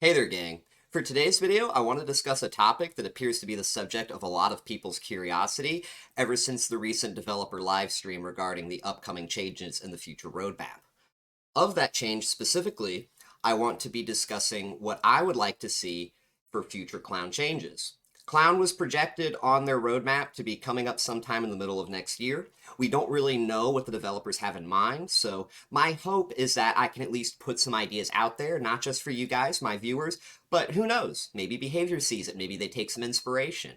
Hey there, gang. For today's video, I want to discuss a topic that appears to be the subject of a lot of people's curiosity ever since the recent developer live stream regarding the upcoming changes in the future roadmap. Of that change specifically, I want to be discussing what I would like to see for future Clown changes. Clown was projected on their roadmap to be coming up sometime in the middle of next year. We don't really know what the developers have in mind, so my hope is that I can at least put some ideas out there, not just for you guys, my viewers, but who knows? Maybe Behavior sees it, maybe they take some inspiration.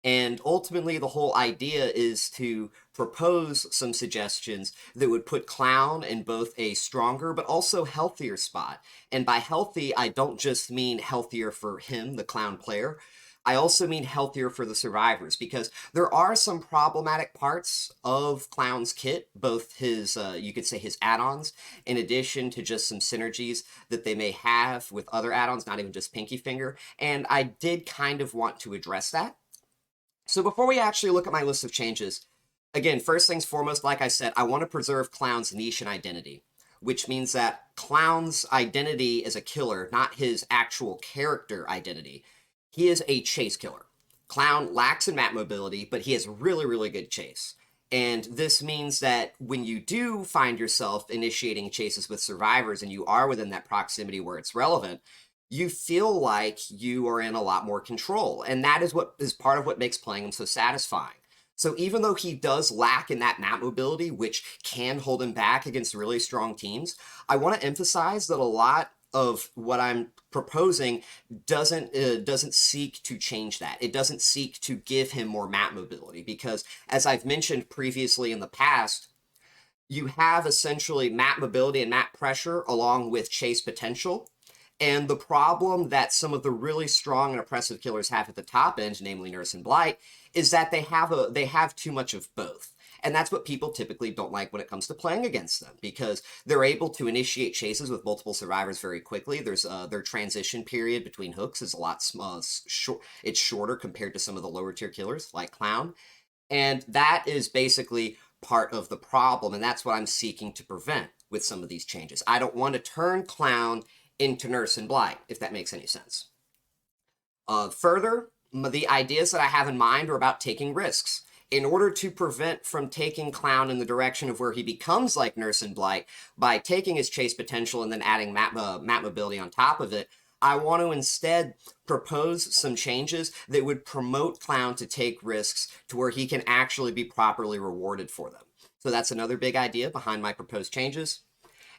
And ultimately, the whole idea is to propose some suggestions that would put Clown in both a stronger but also healthier spot. And by healthy, I don't just mean healthier for him, the Clown player. I also mean healthier for the survivors, because there are some problematic parts of Clown's kit, both his, you could say his add-ons, in addition to just some synergies that they may have with other add-ons, not even just Pinky Finger, and I did kind of want to address that. So before we actually look at my list of changes, again, first things foremost, like I said, I want to preserve Clown's niche and identity, which means that Clown's identity as a killer, not his actual character identity. He is a chase killer. Clown lacks in map mobility, but he has really, really good chase. And this means that when you do find yourself initiating chases with survivors and you are within that proximity where it's relevant, you feel like you are in a lot more control. And that is what is part of what makes playing him so satisfying. So even though he does lack in that map mobility, which can hold him back against really strong teams, I want to emphasize that a lot of what I'm proposing doesn't seek to change that. It doesn't seek to give him more map mobility, because as I've mentioned previously in the past, you have essentially map mobility and map pressure along with chase potential. And the problem that some of the really strong and oppressive killers have at the top end, namely Nurse and Blight, is that they have too much of both. And that's what people typically don't like when it comes to playing against them, because they're able to initiate chases with multiple survivors very quickly. There's their transition period between hooks is a lot short. It's shorter compared to some of the lower tier killers like Clown, and that is basically part of the problem. And that's what I'm seeking to prevent with some of these changes. I don't want to turn Clown into Nurse and Blight, if that makes any sense. Further, the ideas that I have in mind are about taking risks. In order to prevent from taking Clown in the direction of where he becomes like Nurse and Blight, by taking his chase potential and then adding map mobility on top of it, I want to instead propose some changes that would promote Clown to take risks to where he can actually be properly rewarded for them. So that's another big idea behind my proposed changes.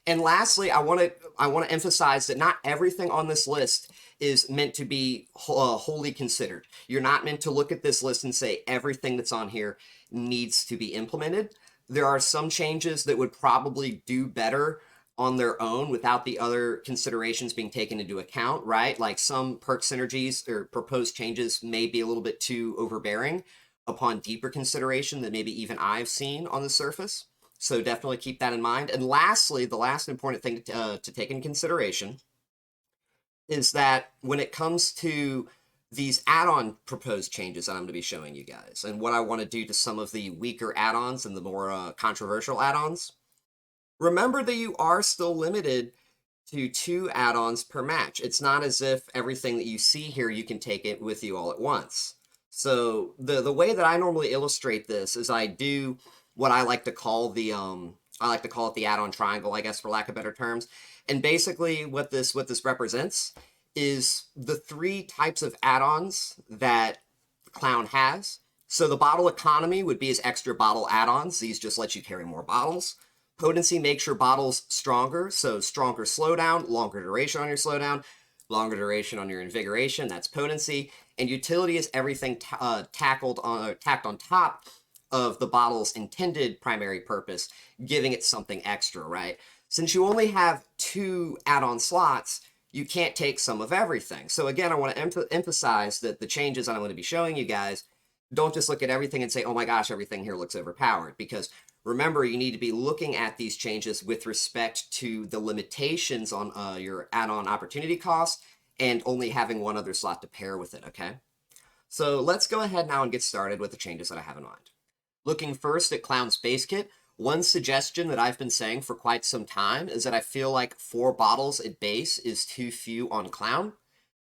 And lastly, I want to emphasize that not everything on this list is meant to be wholly considered. You're not meant to look at this list and say everything that's on here needs to be implemented. There are some changes that would probably do better on their own without the other considerations being taken into account, right? Like some perk synergies or proposed changes may be a little bit too overbearing upon deeper consideration that maybe even I've seen on the surface. So definitely keep that in mind. And lastly, the last important thing to take in consideration is that when it comes to these add-on proposed changes that I'm going to be showing you guys, and what I want to do to some of the weaker add-ons and the more controversial add-ons, remember that you are still limited to 2 add-ons per match. It's not as if everything that you see here, you can take it with you all at once. So the way that I normally illustrate this is I do what I like to call the the add-on triangle, I guess, for lack of better terms. And basically what this represents is the 3 types of add-ons that Clown has. So the bottle economy would be his extra bottle add-ons. These just let you carry more bottles. Potency makes your bottles stronger, so stronger slowdown, longer duration on your slowdown, longer duration on your invigoration, that's potency. And utility is everything tacked on top of the bottle's intended primary purpose, giving it something extra, right? Since you only have 2 add-on slots, you can't take some of everything. So again, I want to emphasize that the changes I'm going to be showing you guys, don't just look at everything and say, oh my gosh, everything here looks overpowered. Because remember, you need to be looking at these changes with respect to the limitations on your add-on opportunity cost and only having 1 other slot to pair with it, okay? So let's go ahead now and get started with the changes that I have in mind. Looking first at Clown's Basekit, one suggestion that I've been saying for quite some time is that I feel like 4 bottles at base is too few on Clown.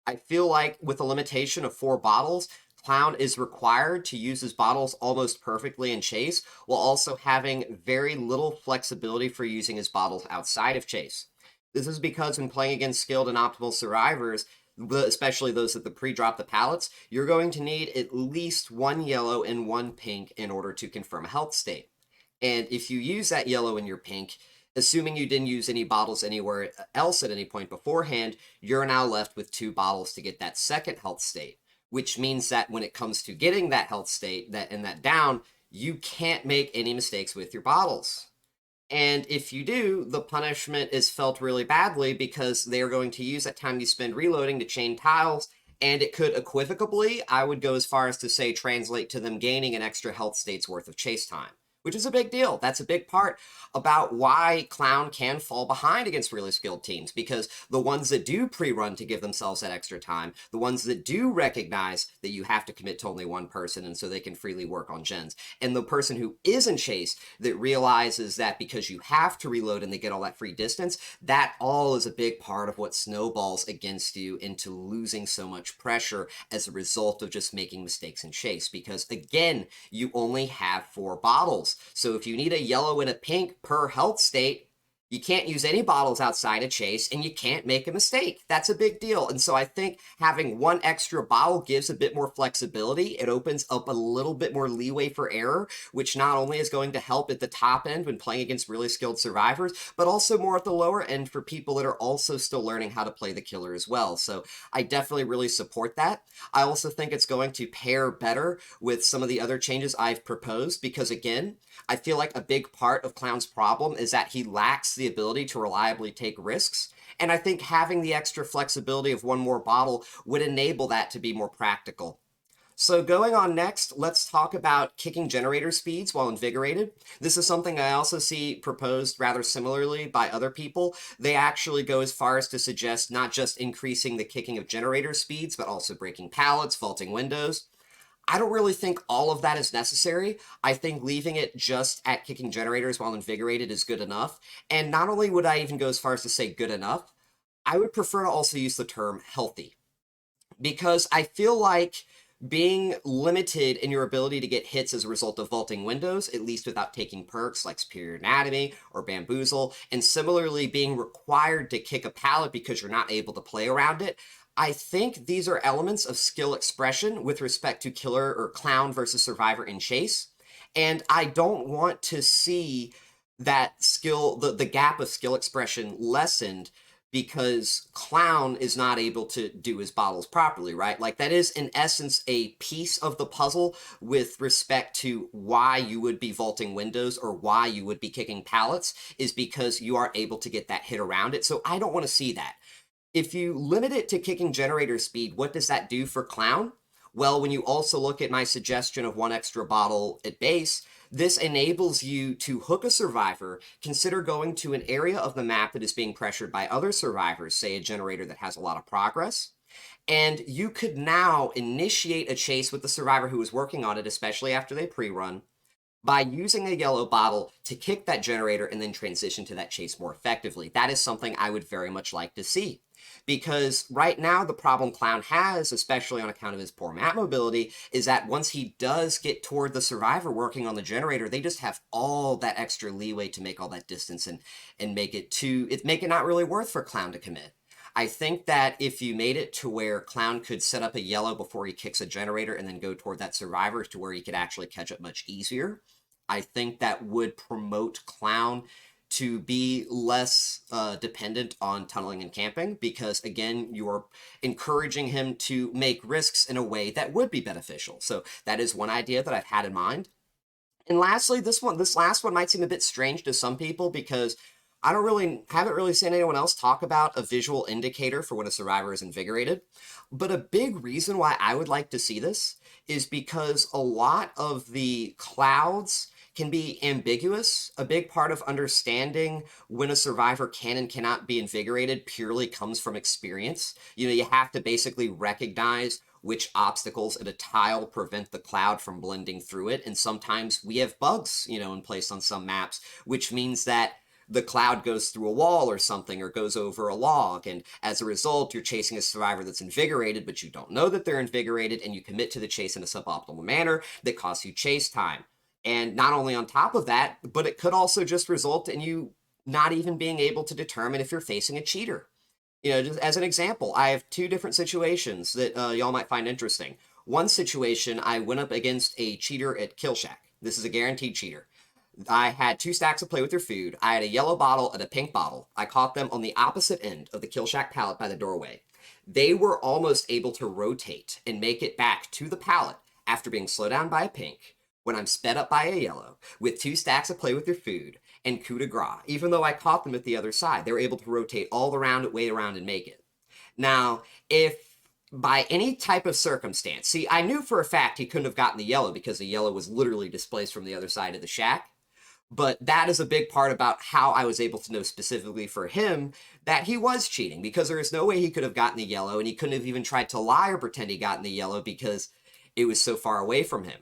I feel like with a limitation of 4 bottles, Clown is required to use his bottles almost perfectly in Chase, while also having very little flexibility for using his bottles outside of Chase. This is because when playing against skilled and optimal survivors, especially those that pre-drop the pallets, you're going to need at least 1 yellow and 1 pink in order to confirm a health state. And if you use that yellow in your pink, assuming you didn't use any bottles anywhere else at any point beforehand, you're now left with 2 bottles to get that second health state, which means that when it comes to getting that health state that down, you can't make any mistakes with your bottles. And if you do, the punishment is felt really badly because they are going to use that time you spend reloading to chain tiles, and it could equivocably, I would go as far as to say, translate to them gaining an extra health state's worth of chase time, which is a big deal. That's a big part about why Clown can fall behind against really skilled teams, because the ones that do pre-run to give themselves that extra time, the ones that do recognize that you have to commit to only one person and so they can freely work on gens, and the person who isn't chased that realizes that because you have to reload and they get all that free distance, that all is a big part of what snowballs against you into losing so much pressure as a result of just making mistakes in chase, because again, you only have 4 bottles. So if you need a yellow and a pink per health state, you can't use any bottles outside of chase, and you can't make a mistake. That's a big deal. And so I think having 1 extra bottle gives a bit more flexibility. It opens up a little bit more leeway for error, which not only is going to help at the top end when playing against really skilled survivors, but also more at the lower end for people that are also still learning how to play the killer as well. So I definitely really support that. I also think it's going to pair better with some of the other changes I've proposed because, again, I feel like a big part of Clown's problem is that he lacks the ability to reliably take risks. And I think having the extra flexibility of 1 more bottle would enable that to be more practical. So going on next, let's talk about kicking generator speeds while invigorated. This is something I also see proposed rather similarly by other people. They actually go as far as to suggest not just increasing the kicking of generator speeds, but also breaking pallets, vaulting windows. I don't really think all of that is necessary. I think leaving it just at kicking generators while invigorated is good enough. And not only would I even go as far as to say good enough, I would prefer to also use the term healthy. Because I feel like being limited in your ability to get hits as a result of vaulting windows, at least without taking perks like Superior Anatomy or Bamboozle, and similarly being required to kick a pallet because you're not able to play around it, I think these are elements of skill expression with respect to killer or clown versus survivor in chase. And I don't want to see that skill, the gap of skill expression lessened because clown is not able to do his bottles properly, right? Like that is in essence a piece of the puzzle with respect to why you would be vaulting windows or why you would be kicking pallets is because you are able to get that hit around it. So I don't want to see that. If you limit it to kicking generator speed, what does that do for clown? Well, when you also look at my suggestion of 1 extra bottle at base, this enables you to hook a survivor, consider going to an area of the map that is being pressured by other survivors, say a generator that has a lot of progress, and you could now initiate a chase with the survivor who is working on it, especially after they pre-run, by using a yellow bottle to kick that generator and then transition to that chase more effectively. That is something I would very much like to see. Because right now, the problem Clown has, especially on account of his poor map mobility, is that once he does get toward the survivor working on the generator, they just have all that extra leeway to make all that distance and make it not really worth for Clown to commit. I think that if you made it to where Clown could set up a yellow before he kicks a generator and then go toward that survivor to where he could actually catch up much easier, I think that would promote Clown to be less dependent on tunneling and camping because, again, you're encouraging him to make risks in a way that would be beneficial. So that is one idea that I've had in mind. And lastly, this last one might seem a bit strange to some people because haven't really seen anyone else talk about a visual indicator for when a survivor is invigorated. But a big reason why I would like to see this is because a lot of the clouds can be ambiguous. A big part of understanding when a survivor can and cannot be invigorated purely comes from experience. You have to basically recognize which obstacles in a tile prevent the cloud from blending through it. And sometimes we have bugs, in place on some maps, which means that the cloud goes through a wall or something, or goes over a log, and as a result, you're chasing a survivor that's invigorated, but you don't know that they're invigorated, and you commit to the chase in a suboptimal manner that costs you chase time. And not only on top of that, but it could also just result in you not even being able to determine if you're facing a cheater. Just as an example, I have two different situations that y'all might find interesting. One situation, I went up against a cheater at Kill Shack. This is a guaranteed cheater. I had 2 stacks of Play With Your Food. I had a yellow bottle and a pink bottle. I caught them on the opposite end of the Kill Shack pallet by the doorway. They were almost able to rotate and make it back to the pallet after being slowed down by a pink, when I'm sped up by a yellow, with 2 stacks of Play With Your Food and coup de grace. Even though I caught them at the other side, they were able to rotate all the way around and make it. Now, if by any type of circumstance, see, I knew for a fact he couldn't have gotten the yellow because the yellow was literally displaced from the other side of the shack. But that is a big part about how I was able to know specifically for him that he was cheating, because there is no way he could have gotten the yellow, and he couldn't have even tried to lie or pretend he gotten the yellow because it was so far away from him.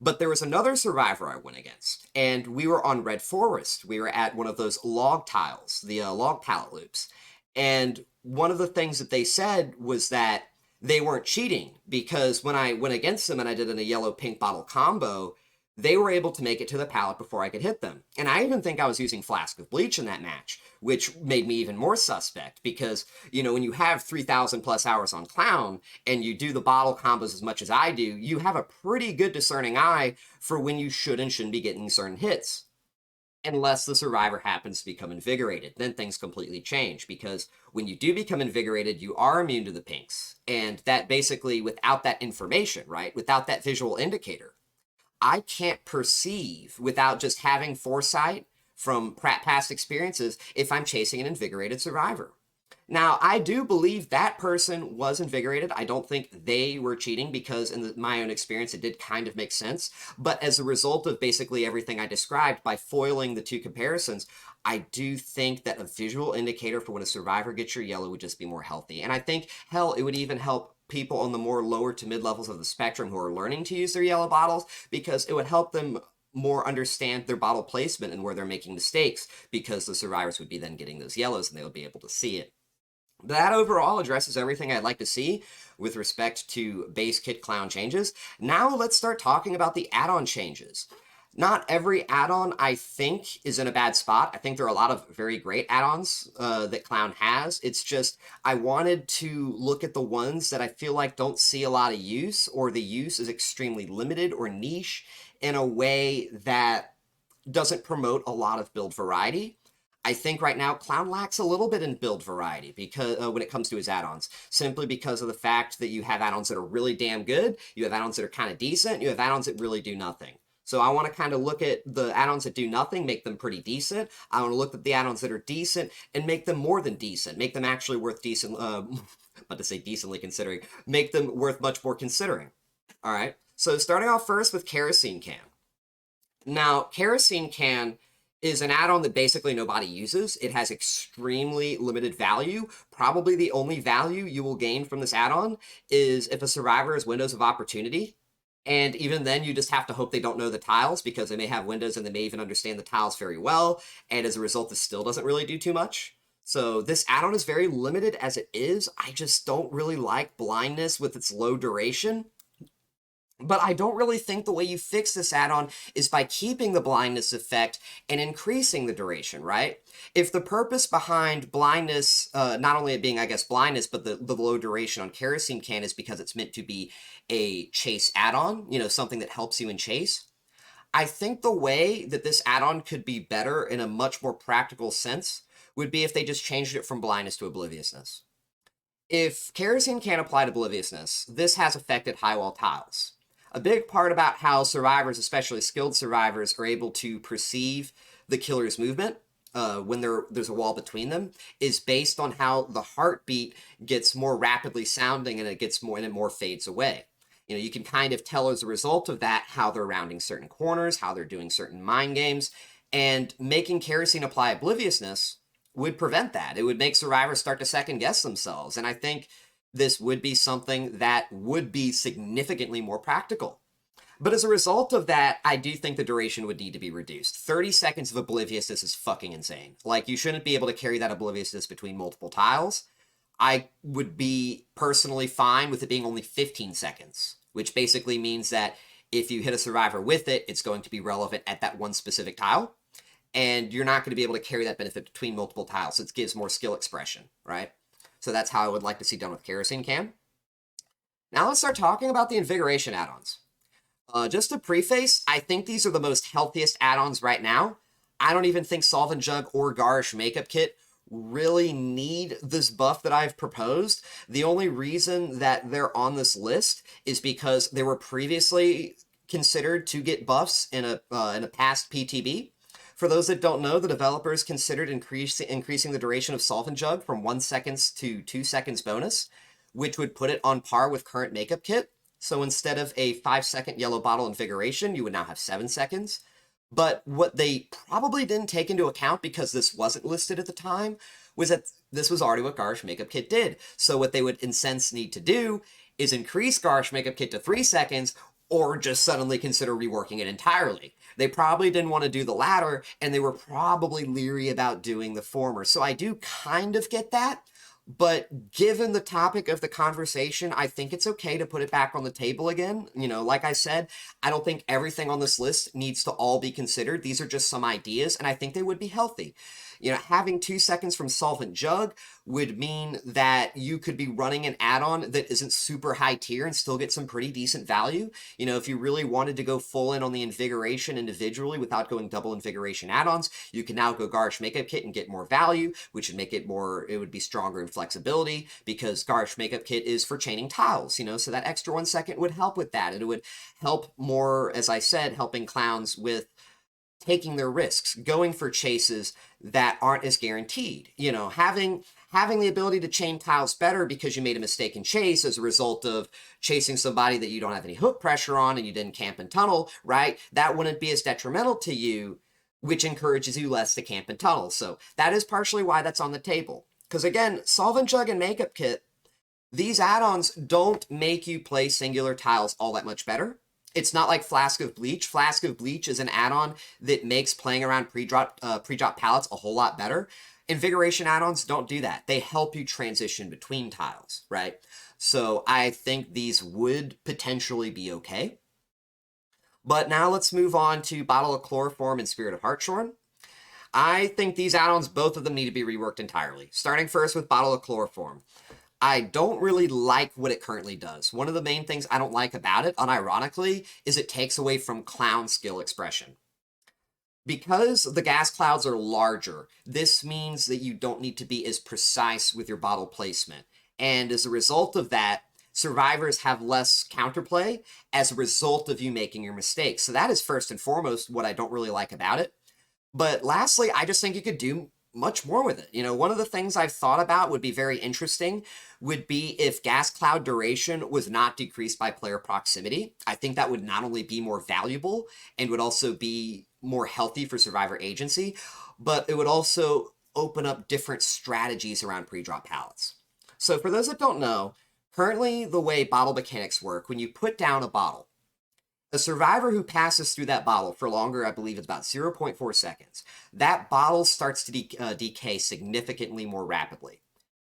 But there was another survivor I went against, and we were on Red Forest. We were at one of those log tiles, the log pallet loops. And one of the things that they said was that they weren't cheating, because when I went against them and I did a yellow-pink bottle combo, they were able to make it to the pallet before I could hit them. And I even think I was using Flask of Bleach in that match, which made me even more suspect, because, when you have 3,000 plus hours on Clown and you do the bottle combos as much as I do, you have a pretty good discerning eye for when you should and shouldn't be getting certain hits. Unless the survivor happens to become invigorated, then things completely change, because when you do become invigorated, you are immune to the pinks. And that basically, without that information, right, without that visual indicator, I can't perceive, without just having foresight from past experiences, if I'm chasing an invigorated survivor. Now, I do believe that person was invigorated. I don't think they were cheating, because in my own experience, it did kind of make sense. But as a result of basically everything I described, by foiling the two comparisons, I do think that a visual indicator for when a survivor gets your yellow would just be more healthy. And I think, hell, it would even help people on the more lower to mid levels of the spectrum who are learning to use their yellow bottles, because it would help them more understand their bottle placement and where they're making mistakes, because the survivors would be then getting those yellows and they would be able to see it. That overall addresses everything I'd like to see with respect to Basekit Clown changes. Now let's start talking about the add-on changes. Not every add-on, I think, is in a bad spot. I think there are a lot of very great add-ons that Clown has. It's just, I wanted to look at the ones that I feel like don't see a lot of use, or the use is extremely limited or niche in a way that doesn't promote a lot of build variety. I think right now Clown lacks a little bit in build variety, because when it comes to his add-ons, simply because of the fact that you have add-ons that are really damn good, you have add-ons that are kind of decent, you have add-ons that really do nothing. So I want to kind of look at the add-ons that do nothing, make them pretty decent. I want to look at the add-ons that are decent and make them more than decent, make them actually worth decent, about to say decently considering, make them worth much more considering. All right, so starting off first with Kerosene Can. Now, Kerosene Can is an add-on that basically nobody uses. It has extremely limited value. Probably the only value you will gain from this add-on is if a survivor has windows of opportunity. And even then, you just have to hope they don't know the tiles, because they may have windows and they may even understand the tiles very well. And as a result, this still doesn't really do too much. So this add-on is very limited as it is. I just don't really like blindness with its low duration. But I don't really think the way you fix this add-on is by keeping the blindness effect and increasing the duration, right? If the purpose behind blindness, not only it being, I guess, blindness, but the low duration on Kerosene Can is because it's meant to be a chase add-on, something that helps you in chase, I think the way that this add-on could be better in a much more practical sense would be if they just changed it from blindness to obliviousness. If Kerosene Can applied obliviousness, this has affected high wall tiles. A big part about how survivors, especially skilled survivors, are able to perceive the killer's movement when there's a wall between them is based on how the heartbeat gets more rapidly sounding, and it more fades away. You can kind of tell as a result of that how they're rounding certain corners, how they're doing certain mind games, and making Kerosene apply obliviousness would prevent that. It would make survivors start to second guess themselves, and I think this would be something that would be significantly more practical. But as a result of that, I do think the duration would need to be reduced. 30 seconds of obliviousness is fucking insane. Like, you shouldn't be able to carry that obliviousness between multiple tiles. I would be personally fine with it being only 15 seconds, which basically means that if you hit a survivor with it, it's going to be relevant at that one specific tile, and you're not going to be able to carry that benefit between multiple tiles. It gives more skill expression, right? So that's how I would like to see done with Kerosene Can. Now let's start talking about the Invigoration add-ons. Just to preface, I think these are the most healthiest add-ons right now. I don't even think Solvent Jug or Garish Makeup Kit really need this buff that I've proposed. The only reason that they're on this list is because they were previously considered to get buffs in a past PTB. For those that don't know, the developers considered increasing the duration of Solvent Jug from 1 second to 2 seconds bonus, which would put it on par with current Makeup Kit. So instead of a 5-second yellow bottle Invigoration, you would now have 7 seconds. But what they probably didn't take into account, because this wasn't listed at the time, was that this was already what Garish Makeup Kit did. So what they would in sense need to do is increase Garish Makeup Kit to 3 seconds, or just suddenly consider reworking it entirely. They probably didn't want to do the latter, and they were probably leery about doing the former. So I do kind of get that. But given the topic of the conversation, I think it's okay to put it back on the table again. You know, like I said, I don't think everything on this list needs to all be considered. These are just some ideas, and I think they would be healthy. You know, having 2 seconds from Solvent Jug would mean that you could be running an add-on that isn't super high tier and still get some pretty decent value. You know, if you really wanted to go full in on the Invigoration individually without going double Invigoration add-ons, you can now go Garish Makeup Kit and get more value, which would make it more, it would be stronger in flexibility, because Garish Makeup Kit is for chaining tiles, you know, so that extra 1 second would help with that. And it would help more, as I said, helping clowns with taking their risks, going for chases that aren't as guaranteed. You know, having the ability to chain tiles better because you made a mistake in chase as a result of chasing somebody that you don't have any hook pressure on and you didn't camp and tunnel, right? That wouldn't be as detrimental to you, which encourages you less to camp and tunnel. So that is partially why that's on the table. Because again, Solvent Jug and Makeup Kit, these add-ons don't make you play singular tiles all that much better. It's not like Flask of Bleach. Flask of Bleach is an add-on that makes playing around pre-drop palettes a whole lot better. Invigoration add-ons don't do that. They help you transition between tiles, right? So I think these would potentially be okay. But now let's move on to Bottle of Chloroform and Spirit of Hartshorn. I think these add-ons, both of them need to be reworked entirely. Starting first with Bottle of Chloroform. I don't really like what it currently does. One of the main things I don't like about it, unironically, is it takes away from clown skill expression. Because the gas clouds are larger, this means that you don't need to be as precise with your bottle placement. And as a result of that, survivors have less counterplay as a result of you making your mistakes. So that is first and foremost what I don't really like about it. But lastly, I just think you could do much more with it. You know, one of the things I've thought about would be very interesting would be if gas cloud duration was not decreased by player proximity. I think that would not only be more valuable and would also be more healthy for survivor agency, but it would also open up different strategies around pre-drop pallets. So for those that don't know, currently the way bottle mechanics work, when you put down a bottle, a survivor who passes through that bottle for longer, I believe it's about 0.4 seconds, that bottle starts to decay significantly more rapidly.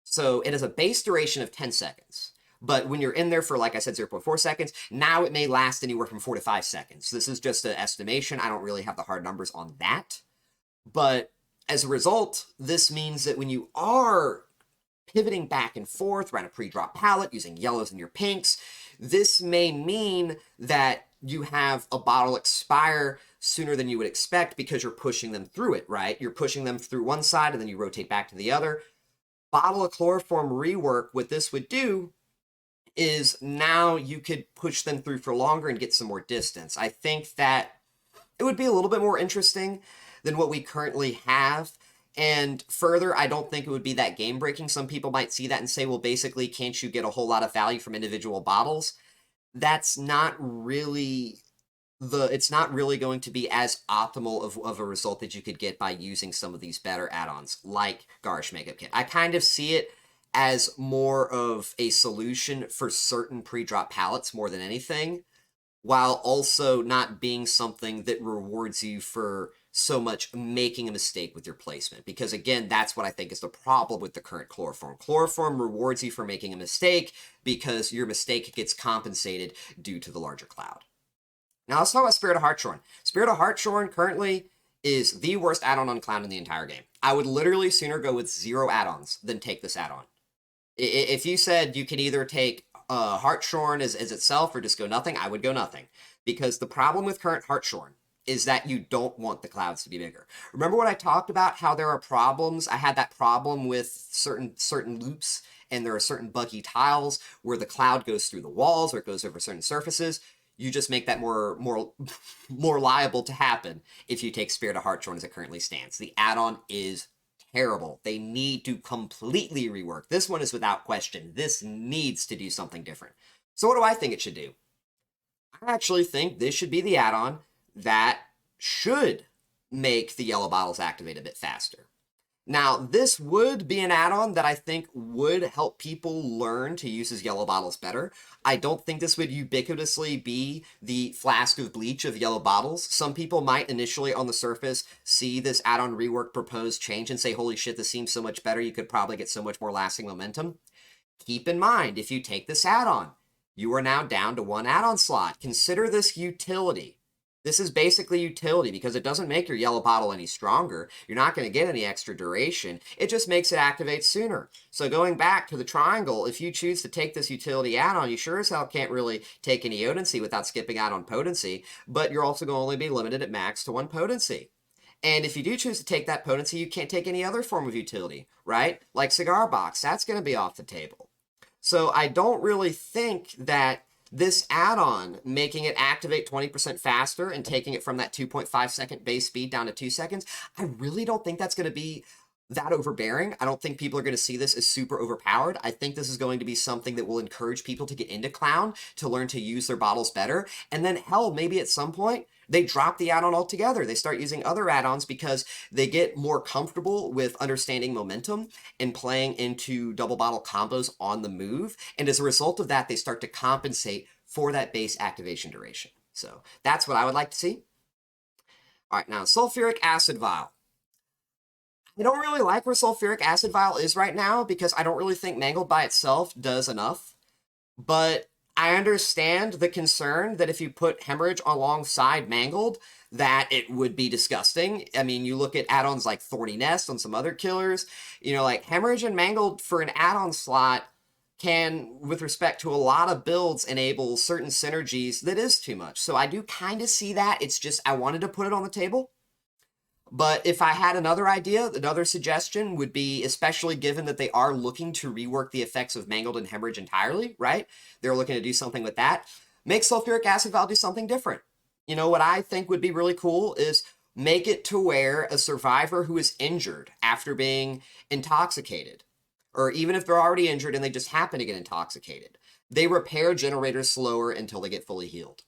So it has a base duration of 10 seconds. But when you're in there for, like I said, 0.4 seconds, now it may last anywhere from 4 to 5 seconds. This is just an estimation. I don't really have the hard numbers on that. But as a result, this means that when you are pivoting back and forth around a pre-drop palette using yellows and your pinks, this may mean that you have a bottle expire sooner than you would expect because you're pushing them through it, right? You're pushing them through one side and then you rotate back to the other. Bottle of Chloroform rework, what this would do is now you could push them through for longer and get some more distance. I think that it would be a little bit more interesting than what we currently have. And further, I don't think it would be that game breaking. Some people might see that and say, well, basically, can't you get a whole lot of value from individual bottles? That's not really it's not really going to be as optimal of a result that you could get by using some of these better add-ons like Garish Makeup Kit. I kind of see it as more of a solution for certain pre-drop palettes more than anything. while also not being something that rewards you for so much making a mistake with your placement. Because again, that's what I think is the problem with the current chloroform. Chloroform rewards you for making a mistake because your mistake gets compensated due to the larger cloud. Now let's talk about Spirit of Hartshorn. Spirit of Hartshorn currently is the worst add-on on cloud in the entire game. I would literally sooner go with 0 add-ons than take this add-on. If you said you could either take Hartshorn as itself or just go nothing, I would go nothing. Because the problem with current Hartshorn is that you don't want the clouds to be bigger. Remember what I talked about, how there are problems? I had that problem with certain loops, and there are certain buggy tiles where the cloud goes through the walls or it goes over certain surfaces. You just make that more liable to happen if you take Spirit of Hartshorn as it currently stands. The add-on is terrible. They need to completely rework. This one is without question. This needs to do something different. So what do I think it should do? I actually think this should be the add-on that should make the yellow bottles activate a bit faster. Now, this would be an add-on that I think would help people learn to use his yellow bottles better. I don't think this would ubiquitously be the flask of bleach of yellow bottles. Some people might initially on the surface see this add-on rework proposed change and say, holy shit, this seems so much better. You could probably get so much more lasting momentum. Keep in mind, if you take this add-on, you are now down to 1 add-on slot. Consider this utility. This is basically utility because it doesn't make your yellow bottle any stronger. You're not going to get any extra duration. It just makes it activate sooner. So going back to the triangle, if you choose to take this utility add-on, you sure as hell can't really take any potency without skipping out on potency, but you're also going to only be limited at max to 1 potency. And if you do choose to take that potency, you can't take any other form of utility, right? Like cigar box, that's going to be off the table. So I don't really think that this add-on, making it activate 20% faster and taking it from that 2.5 second base speed down to 2 seconds, I really don't think that's going to be that overbearing. I don't think people are going to see this as super overpowered. I think this is going to be something that will encourage people to get into Clown, to learn to use their bottles better. And then hell, maybe at some point, they drop the add-on altogether. They start using other add-ons because they get more comfortable with understanding momentum and playing into double bottle combos on the move. And as a result of that, they start to compensate for that base activation duration. So that's what I would like to see. All right, now Sulfuric Acid Vial. I don't really like where Sulfuric Acid Vial is right now because I don't really think Mangled by itself does enough. But I understand the concern that if you put Hemorrhage alongside Mangled, that it would be disgusting. I mean, you look at add-ons like Thorny Nest on some other killers, you know, like Hemorrhage and Mangled for an add-on slot can, with respect to a lot of builds, enable certain synergies that is too much. So I do kind of see that. It's just I wanted to put it on the table. But if I had another idea, another suggestion would be, especially given that they are looking to rework the effects of Mangled and Hemorrhage entirely, right? They're looking to do something with that. Make Sulfuric Acid Vial do something different. You know, what I think would be really cool is make it to where a survivor who is injured after being intoxicated, or even if they're already injured and they just happen to get intoxicated, they repair generators slower until they get fully healed.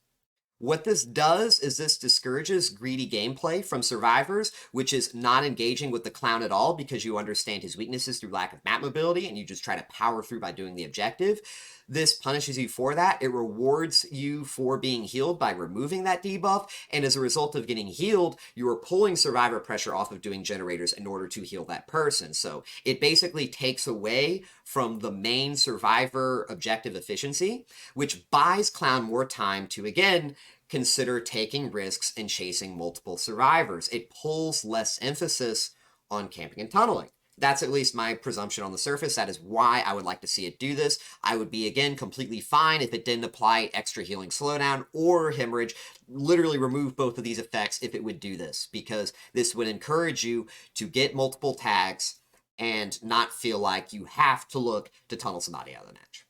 What this does is this discourages greedy gameplay from survivors, which is not engaging with the Clown at all because you understand his weaknesses through lack of map mobility and you just try to power through by doing the objective. This punishes you for that. It rewards you for being healed by removing that debuff, and as a result of getting healed, you are pulling survivor pressure off of doing generators in order to heal that person. So it basically takes away from the main survivor objective efficiency, which buys Clown more time to, again, consider taking risks and chasing multiple survivors. It pulls less emphasis on camping and tunneling. That's at least my presumption on the surface. That is why I would like to see it do this. I would be, again, completely fine if it didn't apply extra healing slowdown or Hemorrhage, literally remove both of these effects if it would do this, because this would encourage you to get multiple tags and not feel like you have to look to tunnel somebody out of the match.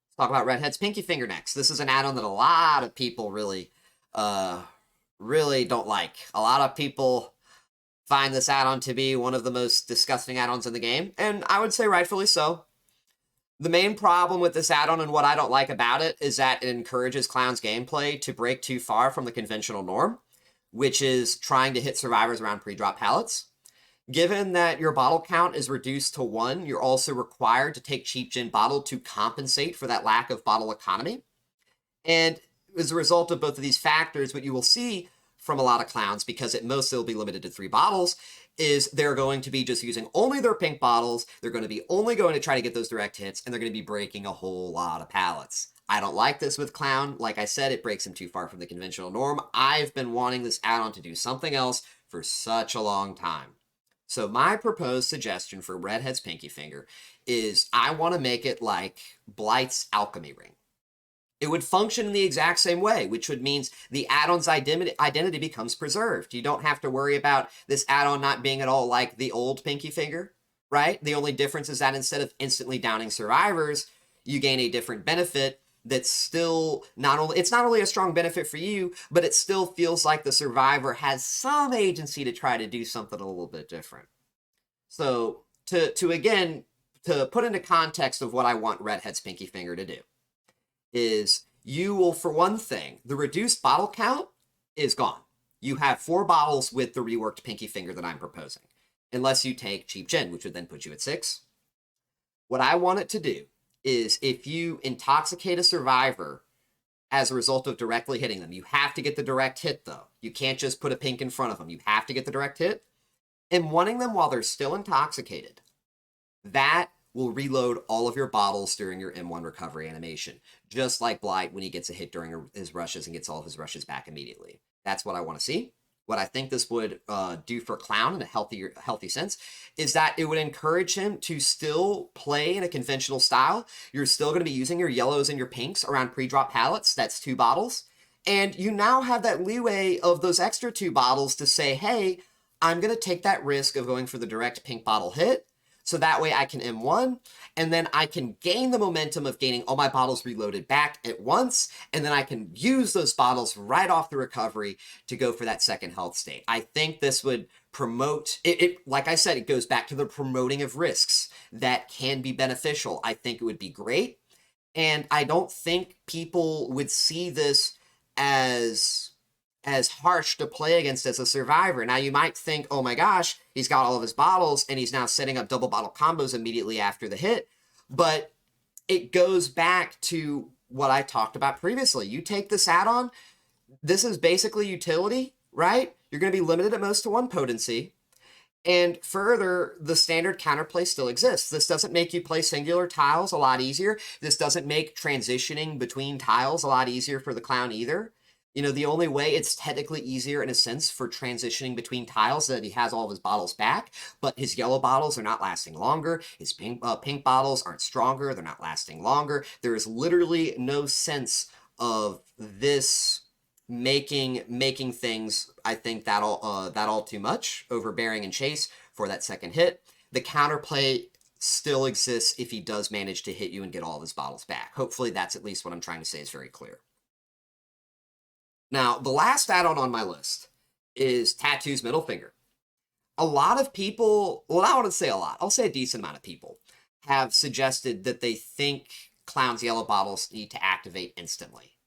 Let's talk about Redhead's Pinkie Finger next. This is an add-on that a lot of people really don't like. A lot of people find this add-on to be one of the most disgusting add-ons in the game, and I would say rightfully so. The main problem with this add-on and what I don't like about it is that it encourages Clown's gameplay to break too far from the conventional norm, which is trying to hit survivors around pre-drop pallets. Given that your bottle count is reduced to 1, you're also required to take cheap gen bottle to compensate for that lack of bottle economy. And as a result of both of these factors, what you will see from a lot of clowns, because at most they'll be limited to 3 bottles, is they're going to be just using only their pink bottles. They're going to be only going to try to get those direct hits, and they're going to be breaking a whole lot of pallets. I don't like this with Clown. Like I said, it breaks him too far from the conventional norm. I've been wanting this add-on to do something else for such a long time. So my proposed suggestion for Redhead's Pinky Finger is I want to make it like Blight's Alchemy Ring. It would function in the exact same way, which would mean the add-on's identity becomes preserved. You don't have to worry about this add-on not being at all like the old Pinky Finger, right? The only difference is that instead of instantly downing survivors, you gain a different benefit that's still it's not only a strong benefit for you, but it still feels like the survivor has some agency to try to do something a little bit different. So to put into context of what I want Redhead's Pinky Finger to do, is you will, for one thing, the reduced bottle count is gone. You have 4 bottles with the reworked Pinky Finger that I'm proposing, unless you take Cheap Gin, which would then put you at 6. What I want it to do is if you intoxicate a survivor as a result of directly hitting them, you have to get the direct hit, though. You can't just put a pink in front of them. You have to get the direct hit. And wanting them while they're still intoxicated, that will reload all of your bottles during your M1 recovery animation, just like Blight when he gets a hit during his rushes and gets all of his rushes back immediately. That's what I want to see. What I think this would do for Clown in a healthy sense is that it would encourage him to still play in a conventional style. You're still going to be using your yellows and your pinks around pre-drop pallets. That's 2 bottles. And you now have that leeway of those extra 2 bottles to say, hey, I'm going to take that risk of going for the direct pink bottle hit, so that way I can M1, and then I can gain the momentum of gaining all my bottles reloaded back at once, and then I can use those bottles right off the recovery to go for that second health state. I think this would promote, like I said, it goes back to the promoting of risks that can be beneficial. I think it would be great, and I don't think people would see this as harsh to play against as a survivor. Now, you might think, oh my gosh, he's got all of his bottles and he's now setting up double bottle combos immediately after the hit. But it goes back to what I talked about previously. You take this add-on, this is basically utility, right? You're going to be limited at most to 1 potency. And further, the standard counterplay still exists. This doesn't make you play singular tiles a lot easier. This doesn't make transitioning between tiles a lot easier for the Clown either. You know, the only way it's technically easier in a sense for transitioning between tiles that he has all of his bottles back, but his yellow bottles are not lasting longer. His pink bottles aren't stronger. They're not lasting longer. There is literally no sense of this making things, I think, that all too much, overbearing and chase for that second hit. The counterplay still exists if he does manage to hit you and get all of his bottles back. Hopefully that's at least what I'm trying to say is very clear. Now, the last add-on on my list is Tattoo's Middle Finger. A lot of people, well, I want to say a lot, I'll say a decent amount of people, have suggested that they think Clown's yellow bottles need to activate instantly.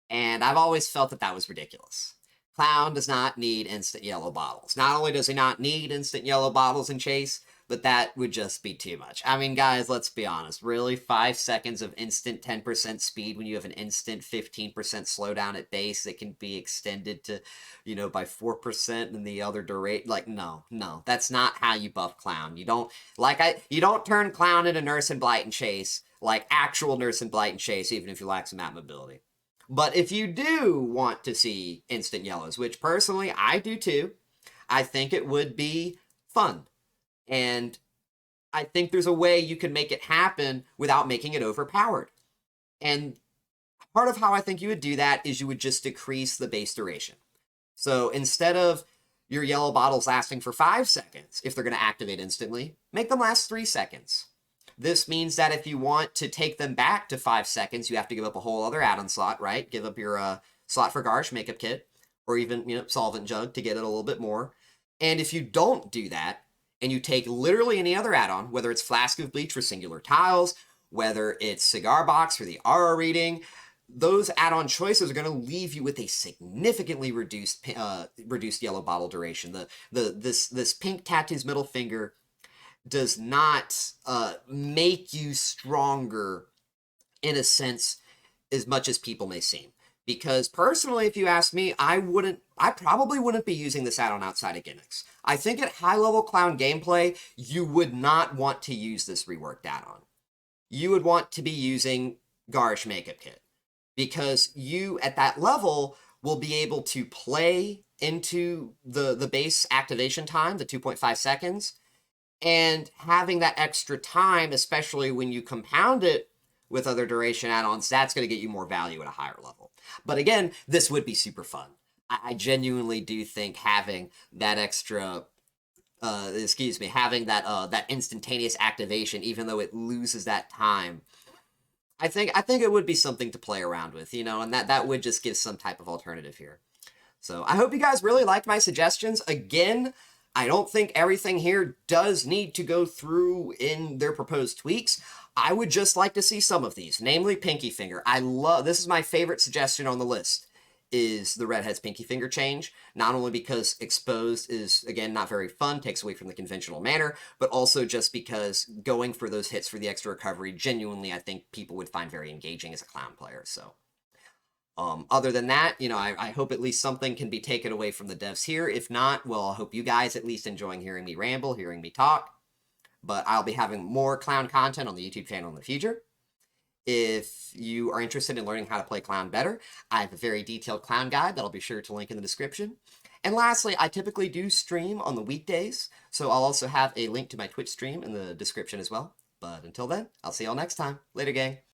And I've always felt that that was ridiculous. Clown does not need instant yellow bottles. Not only does he not need instant yellow bottles in Chase, but that would just be too much. I mean, guys, let's be honest. Really, 5 seconds of instant 10% speed when you have an instant 15% slowdown at base that can be extended to, you know, by 4% in the other duration. Like, no, that's not how you buff Clown. You don't turn Clown into Nurse and Blight and Chase, like actual Nurse and Blight and Chase, even if you lack some map mobility. But if you do want to see instant yellows, which personally I do too, I think it would be fun. And I think there's a way you can make it happen without making it overpowered. And part of how I think you would do that is you would just decrease the base duration. So instead of your yellow bottles lasting for 5 seconds, if they're going to activate instantly, make them last 3 seconds. This means that if you want to take them back to 5 seconds, you have to give up a whole other add-on slot, right? Give up your slot for Garish makeup kit, or even, you know, solvent jug to get it a little bit more. And if you don't do that, and you take literally any other add-on, whether it's Flask of Bleach for singular tiles, whether it's Cigar Box for the aura reading, those add-on choices are going to leave you with a significantly reduced yellow bottle duration. This pink Tattoo's Middle Finger does not make you stronger in a sense as much as people may seem. Because personally, if you ask me, I probably wouldn't be using this add-on outside of gimmicks. I think at high-level clown gameplay, you would not want to use this reworked add-on. You would want to be using Garish Makeup Kit. Because you, at that level, will be able to play into the base activation time, the 2.5 seconds, and having that extra time, especially when you compound it with other duration add-ons, that's going to get you more value at a higher level. But again, this would be super fun. I genuinely do think having that extra, having that instantaneous activation, even though it loses that time, I think it would be something to play around with, and that would just give some type of alternative here. So I hope you guys really liked my suggestions. Again, I don't think everything here does need to go through in their proposed tweaks. I would just like to see some of these, namely Pinkie Finger. This is my favorite suggestion on the list, is the Redhead's Pinkie Finger change. Not only because exposed is, again, not very fun, takes away from the conventional manner, but also just because going for those hits for the extra recovery, genuinely, I think people would find very engaging as a clown player. So other than that, I hope at least something can be taken away from the devs here. If not, well, I hope you guys at least enjoying hearing me ramble, hearing me talk. But I'll be having more clown content on the YouTube channel in the future. If you are interested in learning how to play clown better, I have a very detailed clown guide that I'll be sure to link in the description. And lastly, I typically do stream on the weekdays, so I'll also have a link to my Twitch stream in the description as well. But until then, I'll see y'all next time. Later, gang.